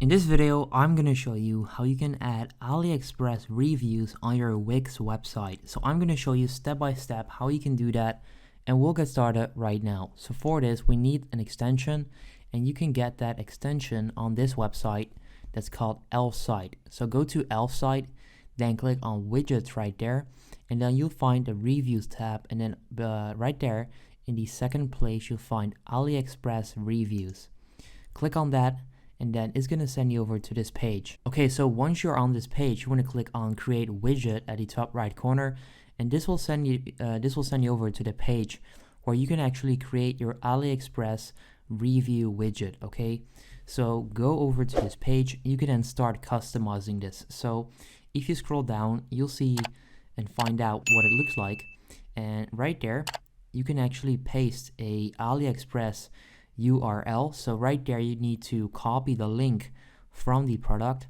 In this video, I'm going to show you how you can add AliExpress reviews on your Wix website. So I'm going to show you step by step how you can do that, and we'll get started right now. So for this, we need an extension, and you can get that extension on this website that's called Elf Site. So go to Elf Site, then click on Widgets right there, and then you'll find the Reviews tab, and then right there in the second place you'll find AliExpress Reviews. Click on that, and then it's going to send you over to this page. Okay, so once you're on this page, you want to click on Create Widget at the top right corner, and this will send you over to the page where you can actually create your AliExpress review widget. Okay, so go over to this page. You can then start customizing this. So if you scroll down, you'll see and find out what it looks like, and right there you can actually paste a AliExpress URL. So right there you need to copy the link from the product.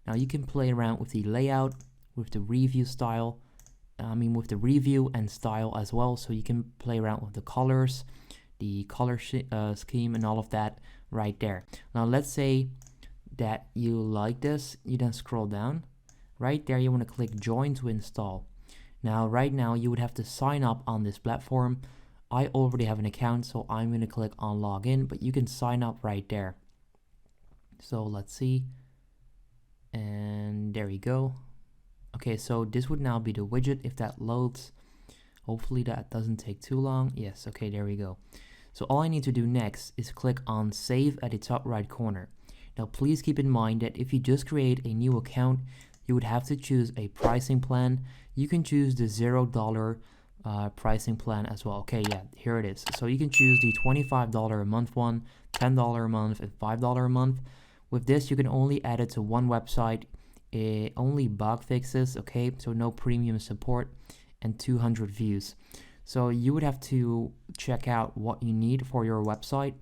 Now you can play around with the layout, with the review style, with the review and style as well. So you can play around with the colors, the color scheme and all of that right there. Now let's say that you like this, you then scroll down. Right there you want to click join to install. Now right now you would have to sign up on this platform. I already have an account, so I'm going to click on login, but you can sign up right there. So let's see, and there we go. Okay, so this would now be the widget if that loads. Hopefully that doesn't take too long. Yes, okay, there we go. So all I need to do next is click on save at the top right corner. Now please keep in mind that if you just create a new account, you would have to choose a pricing plan. You can choose the $0 pricing plan as well. Okay, yeah, here it is. So you can choose the $25 a month one, $10 a month, and $5 a month. With this, you can only add it to one website, only bug fixes, okay, so no premium support, and 200 views. So you would have to check out what you need for your website,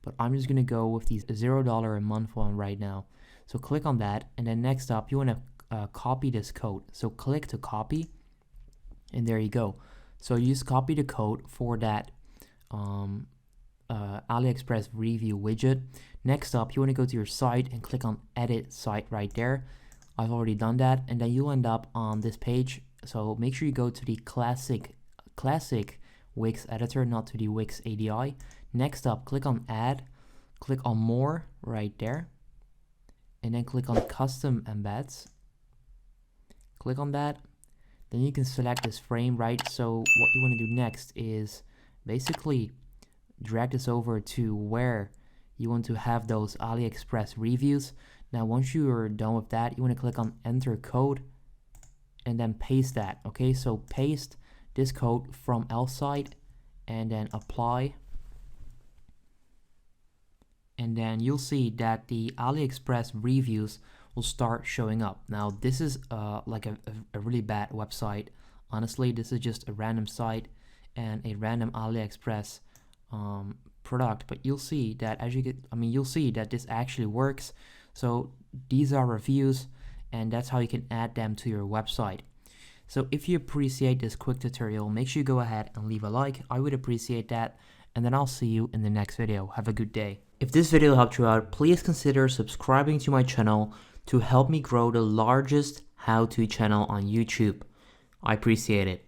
but I'm just gonna go with the $0 a month one right now. So click on that, and then next up you want to copy this code. So click to copy, and there you go. So you just copy the code for that AliExpress review widget. Next up, you want to go to your site and click on edit site right there. I've already done that, and then you'll end up on this page. So make sure you go to the classic Wix editor, not to the Wix ADI. Next up, click on add, click on more right there, and then click on custom embeds. Click on that. Then you can select this frame, right? So what you want to do next is basically drag this over to where you want to have those AliExpress reviews. Now once you're done with that, you want to click on enter code and then paste that. Okay, so paste this code from Elf Site and then apply. And then you'll see that the AliExpress reviews will start showing up. Now this is like a really bad website. Honestly, this is just a random site and a random AliExpress product, but you'll see that you'll see that this actually works. So these are reviews, and that's how you can add them to your website. So if you appreciate this quick tutorial, make sure you go ahead and leave a like. I would appreciate that, and then I'll see you in the next video. Have a good day. If this video helped you out, please consider subscribing to my channel to help me grow the largest how-to channel on YouTube. I appreciate it.